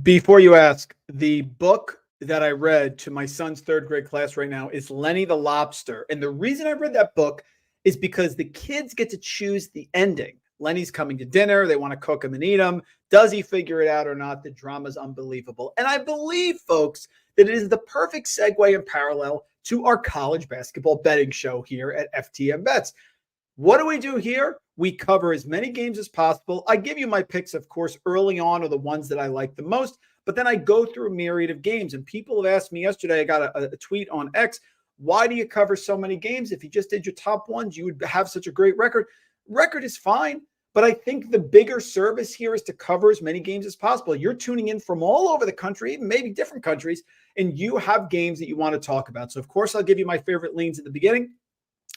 Before you ask, the book that I read to my son's third grade class right now is Lenny the Lobster. And the reason I read that book is because the kids get to choose the ending. Lenny's coming to dinner. They want to cook him and eat him. Does he figure it out or not? The drama's unbelievable. And I believe, folks, that it is the perfect segue and parallel to our college basketball betting show here at FTN Bets. What do we do here? We cover as many games as possible. I give you my picks, of course, early on are the ones that I like the most, but then I go through a myriad of games. And people have asked me yesterday, I got a tweet on X, why do you cover so many games? If you just did your top ones, you would have such a great record. Record is fine, but I think the bigger service here is to cover as many games as possible. You're tuning in from all over the country, even maybe different countries, and you have games that you want to talk about. So, of course, I'll give you my favorite leans at the beginning.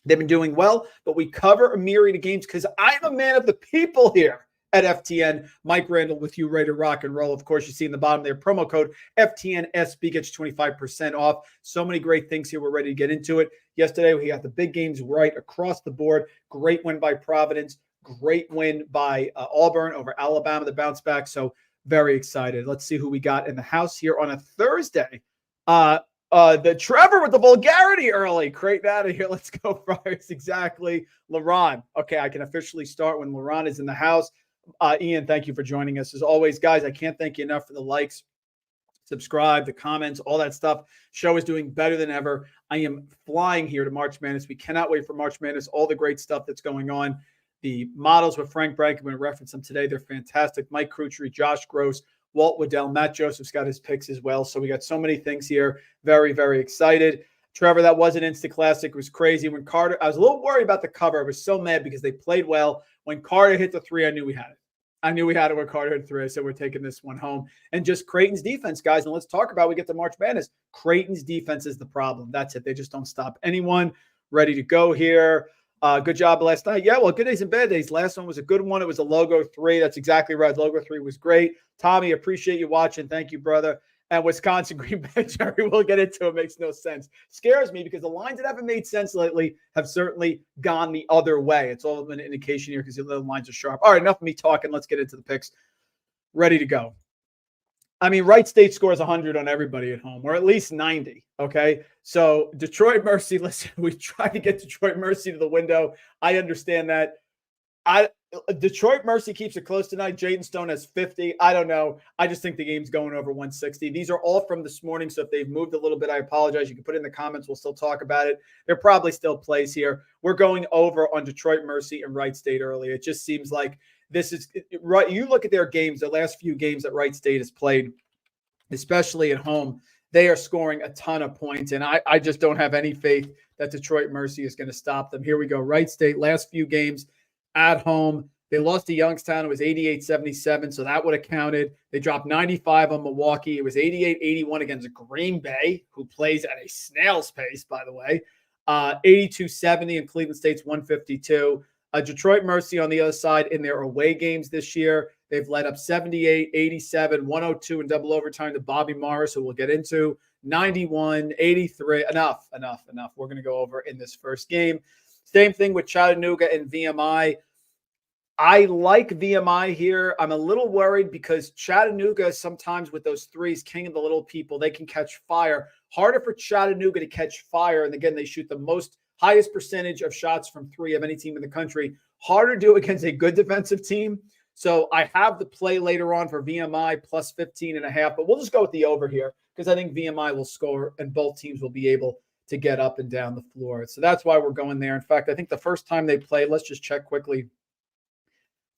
They've been doing well, but we cover a myriad of games because I'm a man of the people here at FTN. Mike Randle with you, ready to rock and roll. Of course, you see in the bottom there, promo code FTNSB gets you 25% off. So many great things here. We're ready to get into it. Yesterday, we got the big games right across the board. Great win by Providence. Great win by Auburn over Alabama, the bounce back. So very excited. Let's see who we got in the house here on a Thursday. The Trevor with the vulgarity early. Crate out of here. Let's go, Friars. Exactly. LaRon. Okay, I can officially start when LaRon is in the house. Ian, thank you for joining us. As always, guys, I can't thank you enough for the likes, subscribe, the comments, all that stuff. Show is doing better than ever. I am flying here to March Madness. We cannot wait for March Madness, all the great stuff that's going on. The models with Frank Brank, I'm going to reference them today. They're fantastic. Mike Crutchery, Josh Gross, Walt Waddell, Matt Joseph's got his picks as well. So we got so many things here. Very, very excited. Trevor, that was an instant classic. It was crazy. When Carter, I was a little worried about the cover. I was so mad because they played well. When Carter hit the three, I knew we had it. I knew we had it when Carter hit three. I said, we're taking this one home. And just Creighton's defense, guys. And let's talk about, we get to March Madness. Creighton's defense is the problem. That's it. They just don't stop anyone. Ready to go here. Good job last night. Yeah, well, good days and bad days. Last one was a good one. It was a logo 3. That's exactly right. Logo 3 was great. Tommy, appreciate you watching. Thank you, brother. And Wisconsin Green Bay, Jerry, we'll get into it. Makes no sense. Scares me because the lines that haven't made sense lately have certainly gone the other way. It's all an indication here because the lines are sharp. All right, enough of me talking. Let's get into the picks. Ready to go. I mean, Wright State scores 100 on everybody at home, or at least 90, okay? So Detroit Mercy, listen, we tried to get Detroit Mercy to the window. I understand that. Detroit Mercy keeps it close tonight. Jaden Stone has 50. I don't know. I just think the game's going over 160. These are all from this morning, so if they've moved a little bit, I apologize. You can put it in the comments. We'll still talk about it. There probably still plays here. We're going over on Detroit Mercy and Wright State early. It just seems like this is right. You look at their games, the last few games that Wright State has played, especially at home, they are scoring a ton of points. And I just don't have any faith that Detroit Mercy is going to stop them. Here we go. Wright State, last few games at home. They lost to Youngstown. It was 88-77, so that would have counted. They dropped 95 on Milwaukee. It was 88-81 against Green Bay, who plays at a snail's pace, by the way. 82-70 in Cleveland State's 152. Detroit Mercy on the other side in their away games this year. They've led up 78, 87, 102 in double overtime to Bobby Morris, who we'll get into, 91, 83. Enough. We're going to go over in this first game. Same thing with Chattanooga and VMI. I like VMI here. I'm a little worried because Chattanooga sometimes with those threes, king of the little people, they can catch fire. Harder for Chattanooga to catch fire. And again, they shoot the highest percentage of shots from three of any team in the country. Harder to do against a good defensive team. So I have the play later on for VMI plus 15.5, but we'll just go with the over here because I think VMI will score and both teams will be able to get up and down the floor. So that's why we're going there. In fact, I think the first time they played, let's just check quickly.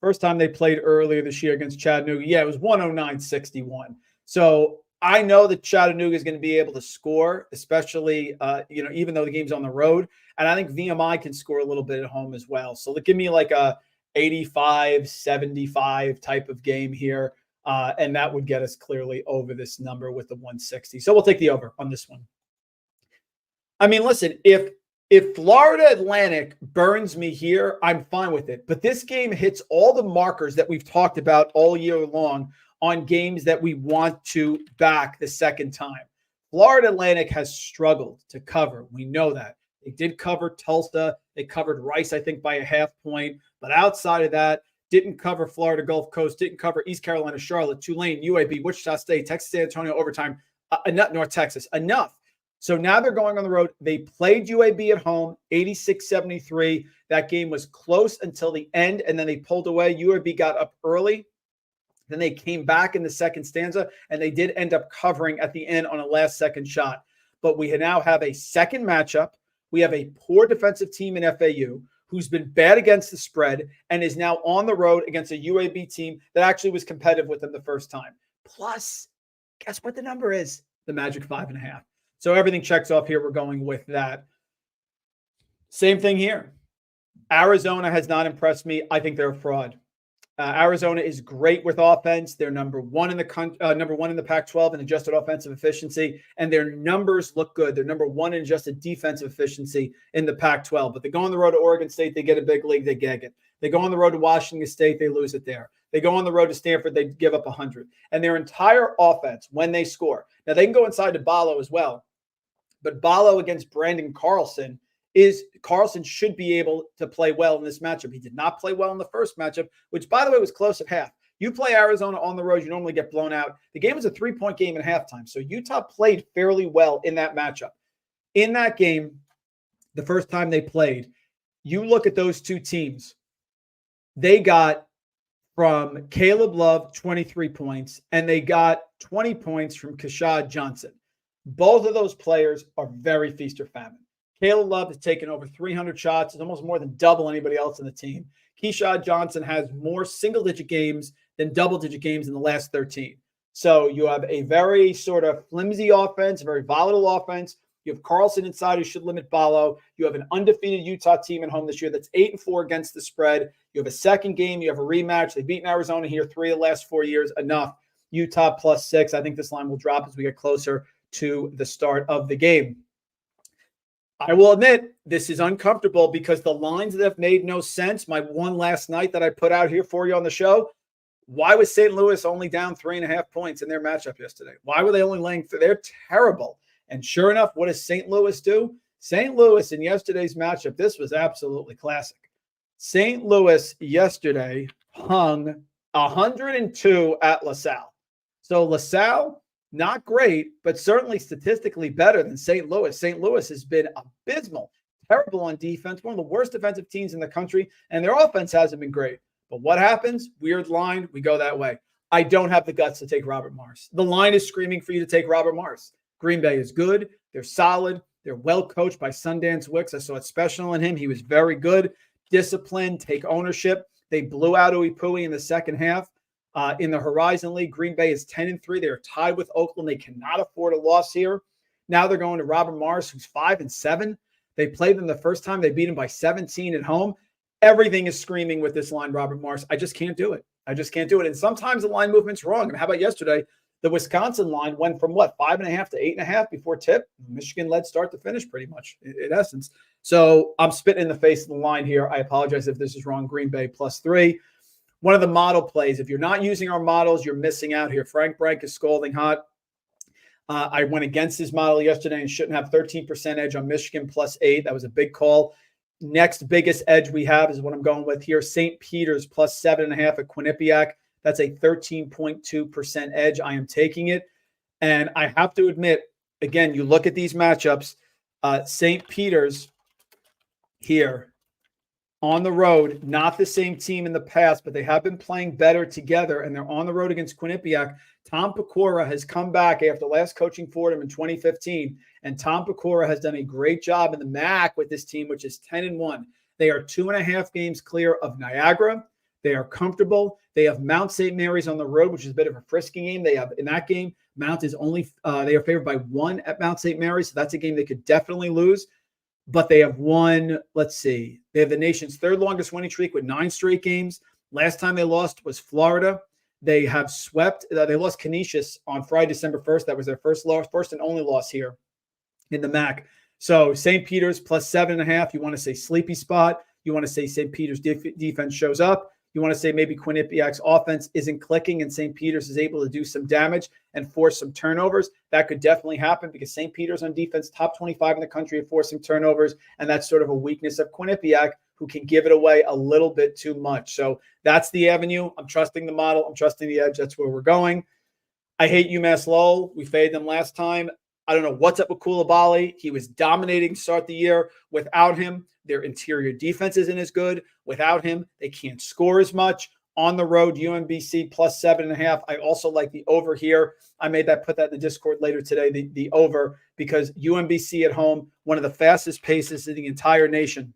First time they played earlier this year against Chattanooga, yeah, it was 109-61. So I know that Chattanooga is going to be able to score, especially, even though the game's on the road. And I think VMI can score a little bit at home as well. So give me like a 85-75 type of game here. And that would get us clearly over this number with the 160. So we'll take the over on this one. I mean, listen, if Florida Atlantic burns me here, I'm fine with it. But this game hits all the markers that we've talked about all year long on games that we want to back the second time. Florida Atlantic has struggled to cover. We know that. They did cover Tulsa. They covered Rice, I think, by a half point. But outside of that, didn't cover Florida Gulf Coast, didn't cover East Carolina, Charlotte, Tulane, UAB, Wichita State, Texas San Antonio overtime, North Texas, enough. So now they're going on the road. They played UAB at home, 86-73. That game was close until the end, and then they pulled away. UAB got up early. Then they came back in the second stanza, and they did end up covering at the end on a last-second shot. But we now have a second matchup. We have a poor defensive team in FAU who's been bad against the spread and is now on the road against a UAB team that actually was competitive with them the first time. Plus, guess what the number is? The magic 5.5. So everything checks off here. We're going with that. Same thing here. Arizona has not impressed me. I think they're a fraud. Arizona is great with offense. They're number one in the Pac-12 in adjusted offensive efficiency, and their numbers look good. They're number one in adjusted defensive efficiency in the Pac-12. But they go on the road to Oregon State, they get a big league, they gag it. They go on the road to Washington State, they lose it there. They go on the road to Stanford, they give up 100. And their entire offense, when they score, now they can go inside to Ballo as well, but Ballo against Brandon Carlson should be able to play well in this matchup. He did not play well in the first matchup, which, by the way, was close at half. You play Arizona on the road, you normally get blown out. The game was a 3-point game at halftime, so Utah played fairly well in that matchup. In that game, the first time they played, you look at those two teams, they got from Caleb Love 23 points, and they got 20 points from Keshad Johnson. Both of those players are very feast or famine. Caleb Love has taken over 300 shots. It's almost more than double anybody else in the team. Keshad Johnson has more single-digit games than double-digit games in the last 13. So you have a very sort of flimsy offense, a very volatile offense. You have Carlson inside who should limit Ballo. You have an undefeated Utah team at home this year that's 8-4 against the spread. You have a second game. You have a rematch. They've beaten Arizona here 3 of the last 4 years. Enough. Utah +6. I think this line will drop as we get closer to the start of the game. I will admit this is uncomfortable because the lines that have made no sense, my one last night that I put out here for you on the show, why was St. Louis only down 3.5 points in their matchup yesterday? Why were they only laying? They're terrible. And sure enough, what does St. Louis do? St. Louis in yesterday's matchup, this was absolutely classic. St. Louis yesterday hung 102 at LaSalle. So LaSalle, not great, but certainly statistically better than St. Louis. St. Louis has been abysmal, terrible on defense, one of the worst defensive teams in the country, and their offense hasn't been great. But what happens? Weird line, we go that way. I don't have the guts to take Robert Morris. The line is screaming for you to take Robert Morris. Green Bay is good. They're solid. They're well coached by Sundance Wicks. I saw it special in him. He was very good. Disciplined, take ownership. They blew out Uipui in the second half. In the Horizon League, Green Bay is 10-3. They are tied with Oakland. They cannot afford a loss here. Now they're going to Robert Morris, who's 5-7. They played them the first time. They beat him by 17 at home. Everything is screaming with this line, Robert Morris. I just can't do it. I just can't do it. And sometimes the line movement's wrong. And how about yesterday? The Wisconsin line went from 5.5 to 8.5 before tip. Michigan led start to finish pretty much in essence. So I'm spitting in the face of the line here. I apologize if this is wrong. Green Bay +3. One of the model plays. If you're not using our models, you're missing out here. Frank Brank is scalding hot. I went against his model yesterday and shouldn't have 13% edge on Michigan +8. That was a big call. Next biggest edge we have is what I'm going with here. St. Peter's +7.5 at Quinnipiac. That's a 13.2% edge. I am taking it. And I have to admit, again, you look at these matchups, St. Peter's here on the road, not the same team in the past, but they have been playing better together, and they're on the road against Quinnipiac. Tom Pecora has come back after last coaching for him in 2015, and Tom Pecora has done a great job in the MAC with this team, which is 10-1. They are 2.5 games clear of Niagara. They are comfortable. They have Mount St. Mary's on the road, which is a bit of a frisky game. They have in that game, Mount is only they are favored by 1 at Mount St. Mary's, so that's a game they could definitely lose. But they have won, let's see, they have the nation's third longest winning streak with 9 straight games. Last time they lost was Florida. They have swept, they lost Canisius on Friday, December 1st. That was their first and only loss here in the MAC. So St. Peter's +7.5. You want to say sleepy spot. You want to say St. Peter's defense shows up. You want to say maybe Quinnipiac's offense isn't clicking and St. Peter's is able to do some damage and force some turnovers. That could definitely happen because St. Peter's on defense, top 25 in the country at forcing turnovers, and that's sort of a weakness of Quinnipiac, who can give it away a little bit too much. So that's the avenue. I'm trusting the model. I'm trusting the edge. That's where we're going. I hate UMass Lowell. We faded them last time. I don't know what's up with Koulibaly. He was dominating to start the year. Without him, their interior defense isn't as good. Without him, they can't score as much. On the road, UMBC plus 7.5. I also like the over here. I put that in the Discord later today, the over, because UMBC at home, one of the fastest paces in the entire nation,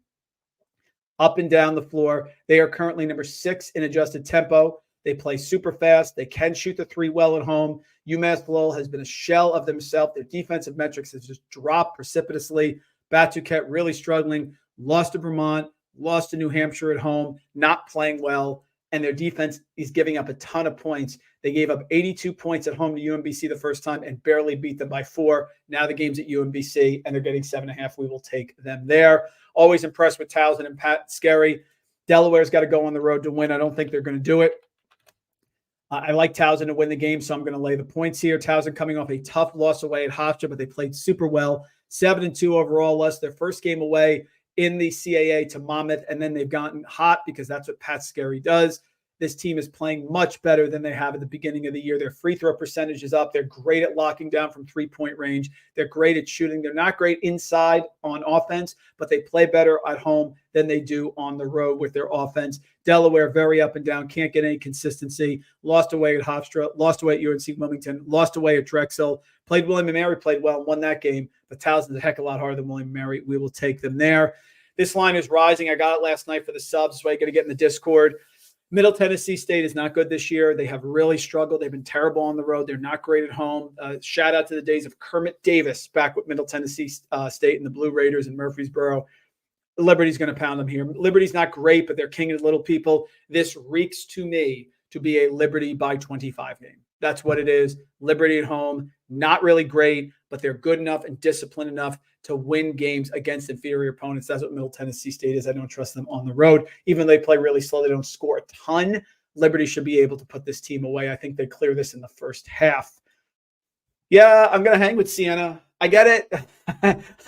up and down the floor. They are currently number 6 in adjusted tempo. They play super fast. They can shoot the three well at home. UMass Lowell has been a shell of themselves. Their defensive metrics has just dropped precipitously. Batuquet really struggling. Lost to Vermont, lost to New Hampshire at home, not playing well. And their defense is giving up a ton of points. They gave up 82 points at home to UMBC the first time and barely beat them by 4. Now the game's at UMBC, and they're getting 7.5. We will take them there. Always impressed with Towson and Pat Skerry. Delaware's got to go on the road to win. I don't think they're going to do it. I like Towson to win the game, so I'm going to lay the points here. Towson coming off a tough loss away at Hofstra, but they played super well. 7-2 overall, lost their first game away in the CAA to Monmouth, and then they've gotten hot because that's what Pat Skerry does. This team is playing much better than they have at the beginning of the year. Their free throw percentage is up. They're great at locking down from three-point range. They're great at shooting. They're not great inside on offense, but they play better at home than they do on the road with their offense. Delaware, very up and down, can't get any consistency. Lost away at Hofstra, lost away at UNC Wilmington, lost away at Drexel. Played William & Mary, played well, won that game, but Towson's a heck of a lot harder than William & Mary. We will take them there. This line is rising. I got it last night for the subs, so I got to get in the Discord. Middle Tennessee State is not good this year. They have really struggled. They've been terrible on the road. They're not great at home. Shout out to the days of Kermit Davis back with Middle Tennessee State and the Blue Raiders in Murfreesboro. Liberty's going to pound them here. Liberty's not great, but they're king of little people. This reeks to me to be a Liberty by 25 game. That's what it is. Liberty at home, not really great, but they're good enough and disciplined enough to win games against inferior opponents. That's what Middle Tennessee State is. I don't trust them on the road. Even though they play really slow, they don't score a ton. Liberty should be able to put this team away. I think they clear this in the first half. Yeah, I'm going to hang with Siena. I get it.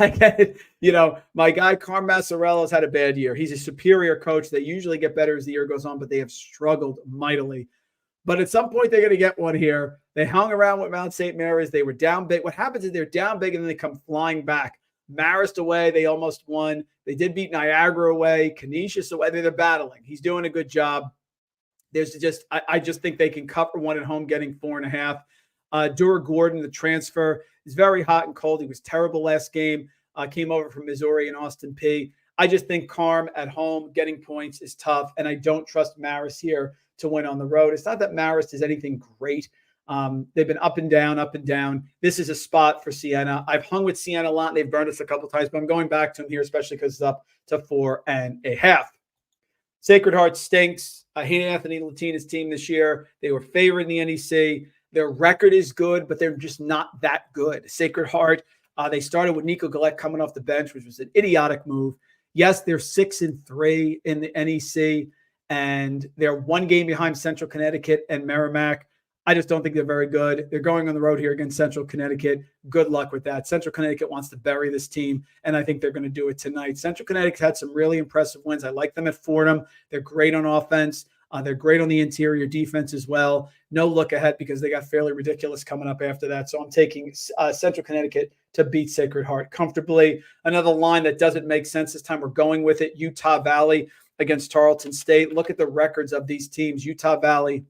I get it. You know, my guy Carm Massarello has had a bad year. He's a superior coach. They usually get better as the year goes on, but they have struggled mightily. But at some point, they're going to get one here. They hung around with Mount St. Mary's. They were down big. What happens is they're down big, and then they come flying back. Marist away, they almost won. They did beat Niagara away. Canisius away. They're battling. He's doing a good job. There's just, I just think they can cover one at home, getting 4.5. Dura Gordon, the transfer, is very hot and cold. He was terrible last game. Came over from Missouri and Austin P. I just think Carm at home getting points is tough, and I don't trust Marist here to win on the road. It's not that Marist is anything great. They've been up and down, up and down. This is a spot for Siena. I've hung with Siena a lot, and they've burned us a couple of times, but I'm going back to them here, especially because it's up to 4.5. Sacred Heart stinks. I hate Anthony Latina's team this year. They were favored in the NEC. Their record is good, but they're just not that good. Sacred Heart, they started with Nico Gillette coming off the bench, which was an idiotic move. Yes, they're 6-3 in the NEC, and they're one game behind Central Connecticut and Merrimack. I just don't think they're very good. They're going on the road here against Central Connecticut. Good luck with that. Central Connecticut wants to bury this team, and I think they're going to do it tonight. Central Connecticut had some really impressive wins. I like them at Fordham. They're great on offense. They're great on the interior defense as well. No look ahead because they got fairly ridiculous coming up after that. So I'm taking Central Connecticut to beat Sacred Heart comfortably. Another line that doesn't make sense this time, we're going with it. Utah Valley against Tarleton State. Look at the records of these teams. Utah Valley,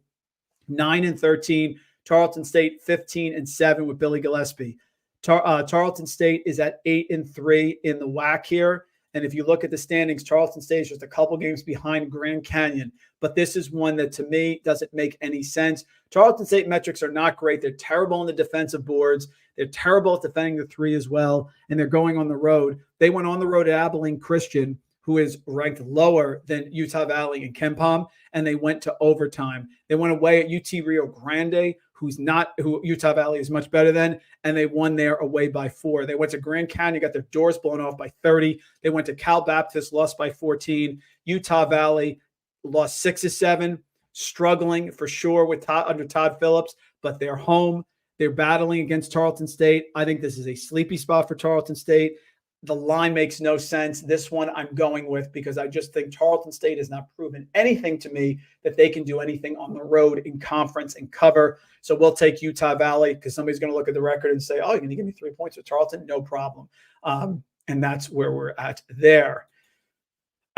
9-13. Tarleton State, 15-7 with Billy Gillespie. Tarleton State is at 8-3 in the WAC here. And if you look at the standings, Tarleton State is just a couple games behind Grand Canyon. But this is one that, to me, doesn't make any sense. Tarleton State metrics are not great. They're terrible on the defensive boards. They're terrible at defending the three as well. And they're going on the road. They went on the road at Abilene Christian, who is ranked lower than Utah Valley and KenPom, and they went to overtime. They went away at UT Rio Grande, who Utah Valley is much better than, and they won there away by 4. They went to Grand Canyon, got their doors blown off by 30. They went to Cal Baptist, lost by 14. Utah Valley lost 6-7, struggling for sure with under Todd Phillips, but they're home. They're battling against Tarleton State. I think this is a sleepy spot for Tarleton State. The line makes no sense. This one I'm going with because I just think Tarleton State has not proven anything to me that they can do anything on the road in conference and cover. So we'll take Utah Valley because somebody's going to look at the record and say, oh, you're going to give me 3 points with Tarleton? No problem. And that's where we're at there.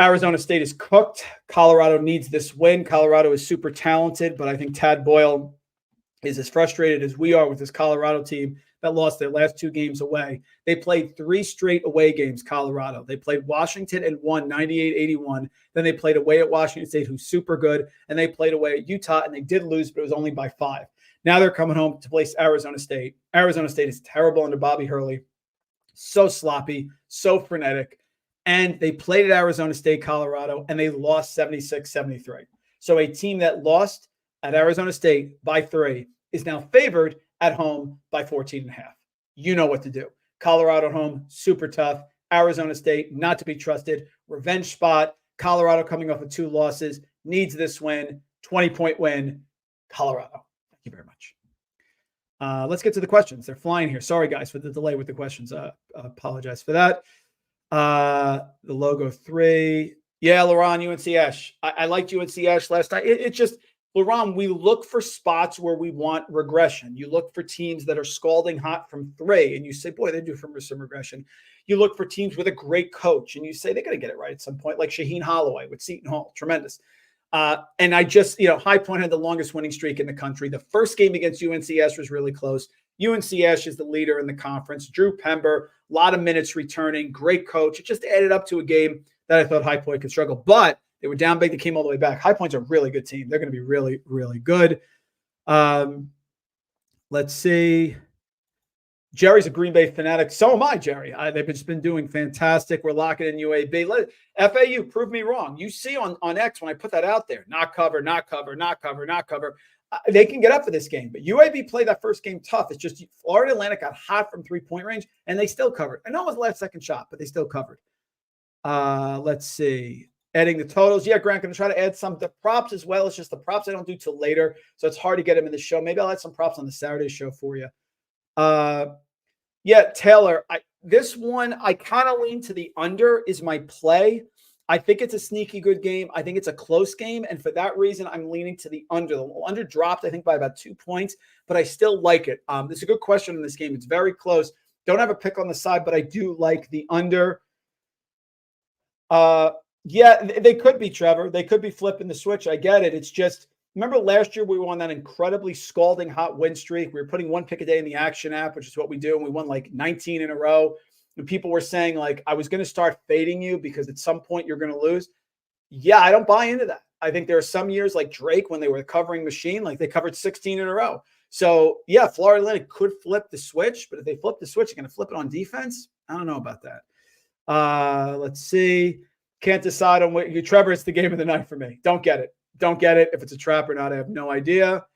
Arizona State is cooked. Colorado needs this win. Colorado is super talented, but I think Tad Boyle is as frustrated as we are with this Colorado team that lost their last 2 games away. They played 3 straight away games, Colorado. They played Washington and won 98-81. Then they played away at Washington State, who's super good, and they played away at Utah, and they did lose, but it was only by 5. Now they're coming home to place Arizona State. Arizona State is terrible under Bobby Hurley. So sloppy, so frenetic. And they played at Arizona State, Colorado, and they lost 76-73. So a team that lost at Arizona State by 3 is now favored at home by 14.5. You know what to do. Colorado at home, super tough. Arizona State, not to be trusted. Revenge spot. Colorado coming off of 2 losses, needs this win. 20-point win. Colorado. Thank you very much. Let's get to the questions. They're flying here. Sorry, guys, for the delay with the questions. Apologize for that. The logo 3. Yeah, Laurent, UNC Ash. I liked UNC Ash last night. It just, Laurent, we look for spots where we want regression. You look for teams that are scalding hot from 3, and you say, boy, they do from some regression. You look for teams with a great coach, and you say they're going to get it right at some point, like Shaheen Holloway with Seton Hall. Tremendous. And I just, High Point had the longest winning streak in the country. The first game against UNC Ash was really close. UNC Ash is the leader in the conference. Drew Pember, a lot of minutes returning, great coach. It just added up to a game that I thought High Point could struggle. But they were down big. They came all the way back. High Point's a really good team. They're going to be really, really good. Let's see. Jerry's a Green Bay fanatic. So am I, Jerry. They've just been doing fantastic. We're locking in UAB. FAU, prove me wrong. You see on X when I put that out there, not cover, not cover, not cover, not cover. They can get up for this game. But UAB played that first game tough. It's just Florida Atlantic got hot from 3-point range, and they still covered. I know it was the last second shot, but they still covered. Let's see. Adding the totals. Yeah, Grant, going to try to add some the props as well. It's just the props I don't do till later, so it's hard to get them in the show. Maybe I'll add some props on the Saturday show for you. Yeah, Taylor, this one, I kind of lean to the under is my play. I think it's a sneaky good game. I think it's a close game, and for that reason, I'm leaning to the under. The under dropped, I think, by about 2 points, but I still like it. This is a good question in this game. It's very close. Don't have a pick on the side, but I do like the under. Yeah, they could be, Trevor. They could be flipping the switch. I get it. It's just, remember last year we were on that incredibly scalding hot win streak. We were putting 1 pick a day in the Action app, which is what we do, and we won like 19 in a row. And people were saying, like, I was going to start fading you because at some point you're going to lose. Yeah, I don't buy into that. I think there are some years like Drake when they were covering machine, like they covered 16 in a row. So, yeah, Florida Atlantic could flip the switch, but if they flip the switch, they're going to flip it on defense? I don't know about that. Let's see. Can't decide on what you, Trevor. It's the game of the night for me. Don't get it. Don't get it. If it's a trap or not, I have no idea.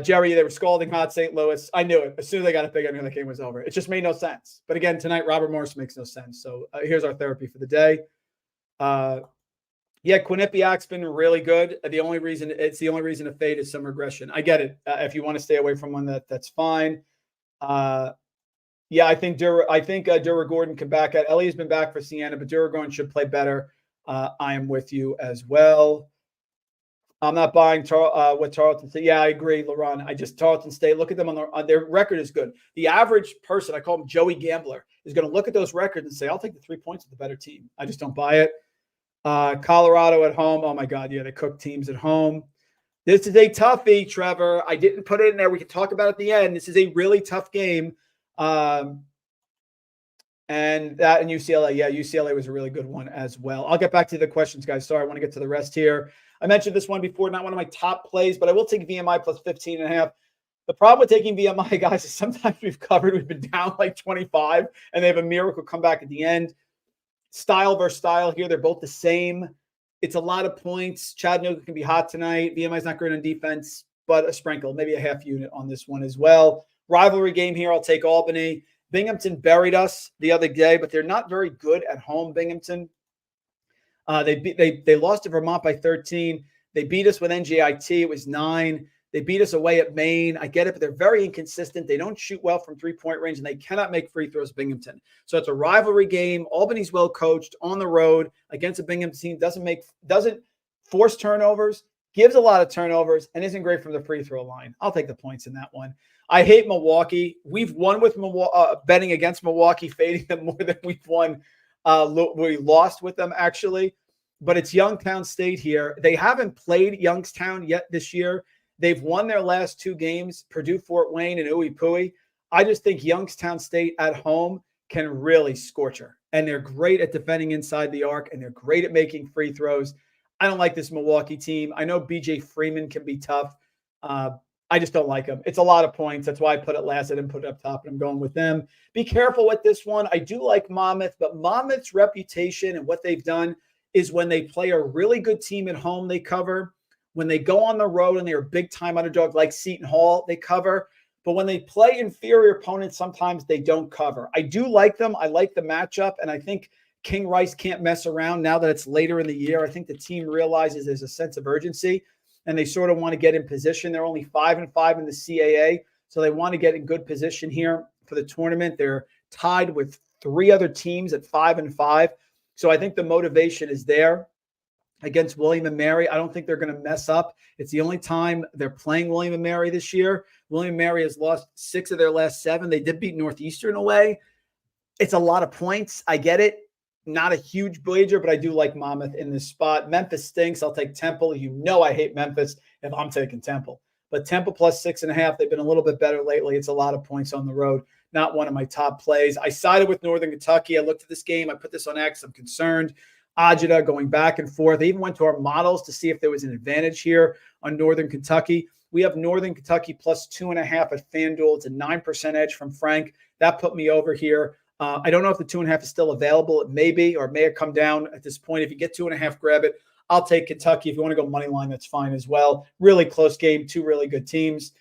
Jerry, they were scalding hot St. Louis. I knew it. As soon as they got a pick, I knew the game was over. It just made no sense. But again, tonight, Robert Morris makes no sense. So here's our therapy for the day. Yeah, Quinnipiac's been really good. It's the only reason to fade is some regression. I get it. If you want to stay away from one, that's fine. Yeah, I think Dura Gordon can back out. Elliott's been back for Siena, but Dura Gordon should play better. I am with you as well. I'm not buying what Tarleton State. Yeah, I agree, Laurent. Tarleton State, look at them on their record is good. The average person, I call him Joey Gambler, is going to look at those records and say, I'll take the 3 points of the better team. I just don't buy it. Colorado at home. Oh, my God. Yeah, they cook teams at home. This is a toughie, Trevor. I didn't put it in there. We can talk about it at the end. This is a really tough game. And that and UCLA. Yeah, UCLA was a really good one as well. I'll get back to the questions, guys. Sorry, I want to get to the rest here. I mentioned this one before, not one of my top plays, but I will take VMI plus 15.5. The problem with taking VMI, guys, is sometimes we've been down like 25, and they have a miracle comeback at the end. Style versus style here. They're both the same. It's a lot of points. Chattanooga can be hot tonight. VMI's not great on defense, but a sprinkle, maybe a half unit on this one as well. Rivalry game here. I'll take Albany. Binghamton buried us the other day, but they're not very good at home, Binghamton. They lost to Vermont by 13. They beat us with NJIT. It was 9. They beat us away at Maine. I get it, but they're very inconsistent. They don't shoot well from three-point range, and they cannot make free throws, Binghamton. So it's a rivalry game. Albany's well coached on the road against a Binghamton team, doesn't force turnovers, gives a lot of turnovers, and isn't great from the free throw line. I'll take the points in that one. I hate Milwaukee. We've won with betting against Milwaukee, fading them more than we've won. We lost with them, actually. But it's Youngstown State here. They haven't played Youngstown yet this year. They've won their last two games, Purdue, Fort Wayne, and Ooey Pooey. I just think Youngstown State at home can really scorch her. And they're great at defending inside the arc, and they're great at making free throws. I don't like this Milwaukee team. I know B.J. Freeman can be tough. I just don't like them. It's a lot of points. That's why I put it last. I didn't put it up top, and I'm going with them. Be careful with this one. I do like Monmouth, but Monmouth's reputation and what they've done is when they play a really good team at home, they cover. When they go on the road and they're a big-time underdog like Seton Hall, they cover. But when they play inferior opponents, sometimes they don't cover. I do like them. I like the matchup, and I think King Rice can't mess around now that it's later in the year. I think the team realizes there's a sense of urgency, and they sort of want to get in position. They're only 5-5 in the CAA, so they want to get in good position here for the tournament. They're tied with three other teams at 5-5. So I think the motivation is there against William & Mary. I don't think they're going to mess up. It's the only time they're playing William & Mary this year. William & Mary has lost 6 of their last 7. They did beat Northeastern away. It's a lot of points. I get it. Not a huge wager, but I do like Monmouth in this spot. Memphis stinks. I'll take Temple. You know I hate Memphis if I'm taking Temple. But Temple plus 6.5, they've been a little bit better lately. It's a lot of points on the road. Not one of my top plays. I sided with Northern Kentucky. I looked at this game. I put this on X. I'm concerned. Ajita going back and forth. I even went to our models to see if there was an advantage here on Northern Kentucky. We have Northern Kentucky plus 2.5 at FanDuel. It's a 9% edge from Frank. That put me over here. I don't know if the 2.5 is still available. It may be, or it may have come down at this point. If you get 2.5, grab it. I'll take Kentucky. If you want to go money line, that's fine as well. Really close game. Two really good teams.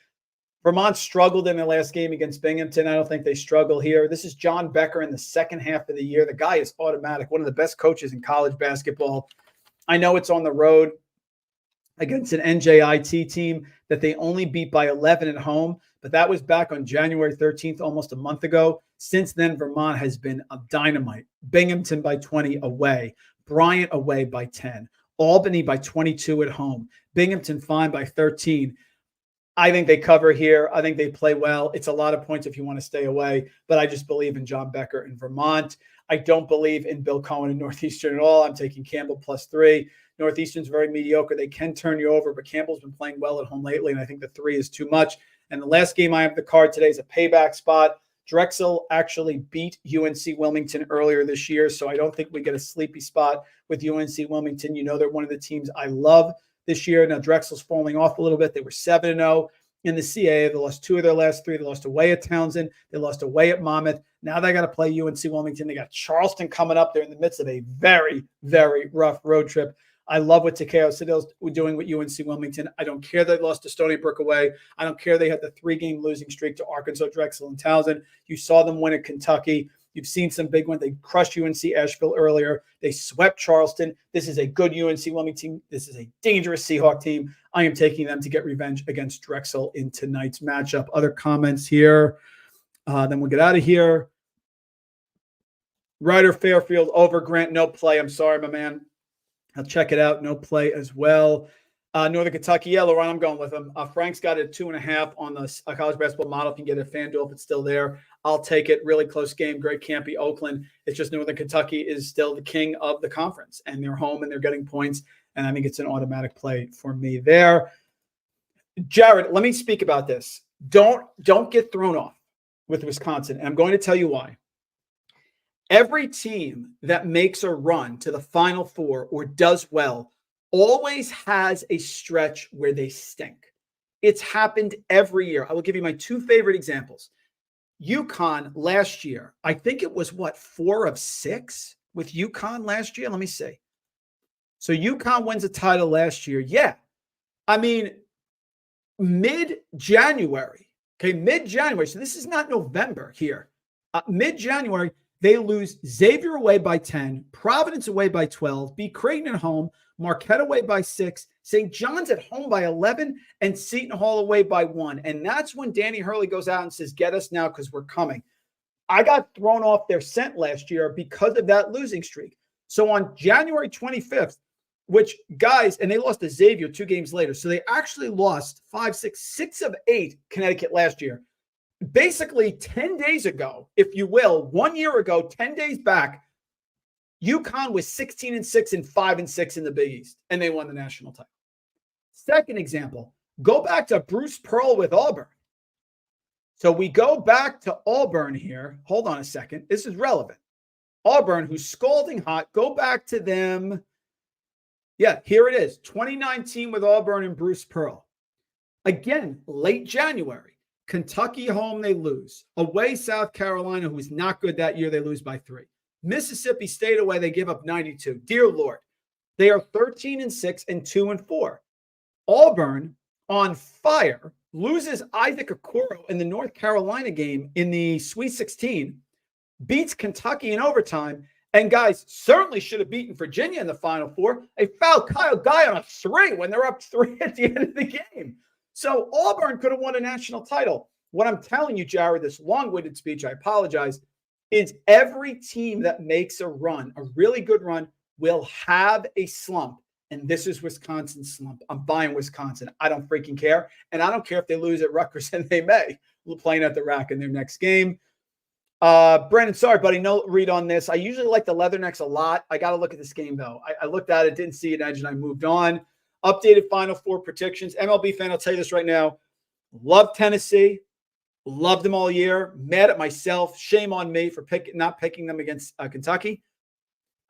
Vermont struggled in their last game against Binghamton. I don't think they struggle here. This is John Becker in the second half of the year. The guy is automatic. One of the best coaches in college basketball. I know it's on the road against an NJIT team that they only beat by 11 at home, but that was back on January 13th, almost a month ago. Since then, Vermont has been a dynamite. Binghamton by 20 away. Bryant away by 10. Albany by 22 at home. Binghamton fine by 13. I think they cover here. I think they play well. It's a lot of points if you want to stay away, but I just believe in John Becker in Vermont. I don't believe in Bill Cohen in Northeastern at all. I'm taking Campbell plus 3. Northeastern's very mediocre. They can turn you over, but Campbell's been playing well at home lately, and I think the 3 is too much. And the last game I have the card today is a payback spot. Drexel actually beat UNC Wilmington earlier this year, so I don't think we get a sleepy spot with UNC Wilmington. You know they're one of the teams I love this year. Now, Drexel's falling off a little bit. They were 7-0 in the CAA. They lost 2 of their last 3. They lost away at Townsend. They lost away at Monmouth. Now they got to play UNC Wilmington. They got Charleston coming up. They're in the midst of a very, very rough road trip. I love what Takeo Citadel's doing with UNC Wilmington. I don't care they lost to Stony Brook away. I don't care they had the 3-game losing streak to Arkansas, Drexel, and Townsend. You saw them win at Kentucky. You've seen some big ones. They crushed UNC Asheville earlier. They swept Charleston. This is a good UNC Wilmington. This is a dangerous Seahawk team. I am taking them to get revenge against Drexel in tonight's matchup. Other comments here. Then we'll get out of here. Ryder Fairfield over Grant. No play. I'm sorry, my man. I'll check it out. No play as well. Northern Kentucky. Yeah, Lauren, I'm going with them. Frank's got it 2.5 on the college basketball model. If you can get a FanDuel if it's still there, I'll take it. Really close game. Greg Campy, Oakland. It's just Northern Kentucky is still the king of the conference, and they're home and they're getting points. And I think it's an automatic play for me there. Jared, let me speak about this. Don't get thrown off with Wisconsin. And I'm going to tell you why. Every team that makes a run to the Final Four or does well always has a stretch where they stink. It's happened every year. I will give you my 2 favorite examples. UConn last year, I think it was 4 of 6 with UConn last year. Let me see. So UConn wins a title last year. Yeah. I mean, mid-January. Okay, mid-January. So this is not November here. Mid-January, they lose Xavier away by 10, Providence away by 12, beat Creighton at home, Marquette away by 6, St. John's at home by 11, and Seton Hall away by 1. And that's when Danny Hurley goes out and says, get us now because we're coming. I got thrown off their scent last year because of that losing streak. So on January 25th, which guys, and they lost to Xavier 2 games later. So they actually lost 6 of 8 Connecticut last year. Basically 10 days ago, if you will, 1 year ago, 10 days back, UConn was 16-6 and 5-6 in the Big East, and they won the national title. Second example, go back to Bruce Pearl with Auburn. So we go back to Auburn here. Hold on a second. This is relevant. Auburn, who's scalding hot, go back to them. Yeah, here it is. 2019 with Auburn and Bruce Pearl. Again, late January. Kentucky home, they lose. Away, South Carolina, who was not good that year, they lose by 3. Mississippi State away, they give up 92. Dear Lord, they are 13-6 and 2-4. Auburn on fire loses Isaac Okoro in the North Carolina game in the Sweet 16, beats Kentucky in overtime, and guys certainly should have beaten Virginia in the Final Four. They fouled Kyle Guy on a 3 when they're up 3 at the end of the game. So Auburn could have won a national title. What I'm telling you, Jared, this long-winded speech, I apologize, is every team that makes a run, a really good run, will have a slump. And this is Wisconsin's slump. I'm buying Wisconsin. I don't freaking care. And I don't care if they lose at Rutgers, and they may. We're playing at the rack in their next game. Brandon, sorry, buddy. No read on this. I usually like the Leathernecks a lot. I got to look at this game, though. I looked at it, didn't see an edge, and I moved on. Updated Final Four predictions. MLB fan, I'll tell you this right now. Love Tennessee. Loved them all year. Mad at myself. Shame on me for not picking them against Kentucky.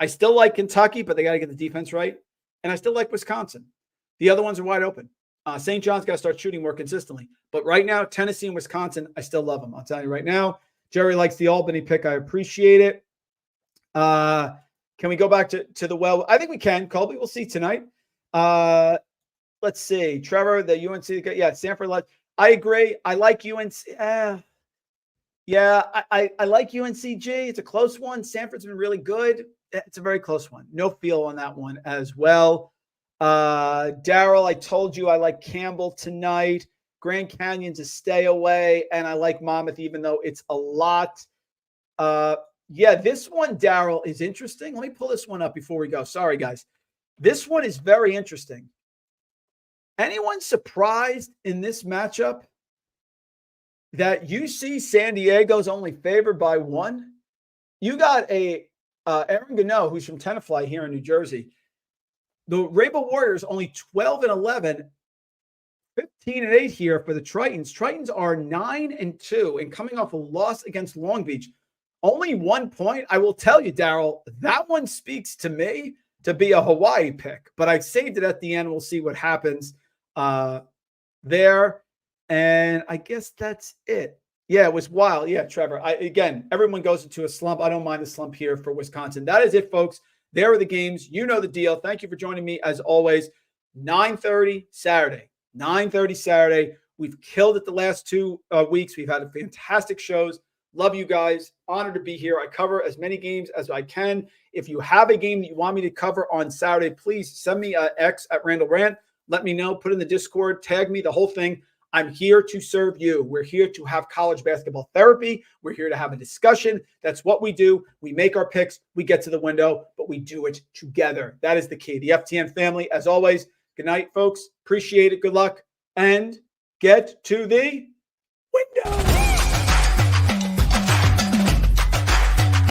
I still like Kentucky, but they got to get the defense right. And I still like Wisconsin. The other ones are wide open. St. John's got to start shooting more consistently. But right now, Tennessee and Wisconsin, I still love them. I'll tell you right now. Jerry likes the Albany pick. I appreciate it. Can we go back to the well? I think we can. Colby, we'll see tonight. Let's see. Trevor, the UNC. Yeah, Stanford. I agree. I like UNC. Yeah, I like UNCG. It's a close one. Stanford's been really good. It's a very close one. No feel on that one as well. Daryl, I told you I like Campbell tonight. Grand Canyon's a stay away, and I like Monmouth, even though it's a lot. Yeah, this one, Daryl, is interesting. Let me pull this one up before we go. Sorry, guys. This one is very interesting. Anyone surprised in this matchup that UC San Diego's only favored by 1? You got Aaron Gano, who's from Tenafly here in New Jersey. The Rainbow Warriors only 12-11, 15-8 here for the Tritons. Tritons are 9-2 and coming off a loss against Long Beach. Only 1 point. I will tell you, Daryl, that one speaks to me to be a Hawaii pick, but I saved it at the end. We'll see what happens there. And I guess that's it. Yeah, it was wild. Yeah, Trevor. Again, everyone goes into a slump. I don't mind the slump here for Wisconsin. That is it, folks. There are the games. You know the deal. Thank you for joining me, as always. 9:30 Saturday. 9:30 Saturday. We've killed it the last 2 weeks. We've had fantastic shows. Love you guys. Honored to be here. I cover as many games as I can. If you have a game that you want me to cover on Saturday, please send me an X at Randle Rant. Let me know. Put in the Discord. Tag me, the whole thing. I'm here to serve you. We're here to have college basketball therapy. We're here to have a discussion. That's what we do. We make our picks. We get to the window, but we do it together. That is the key. The FTN family, as always. Good night, folks. Appreciate it. Good luck. And get to the window.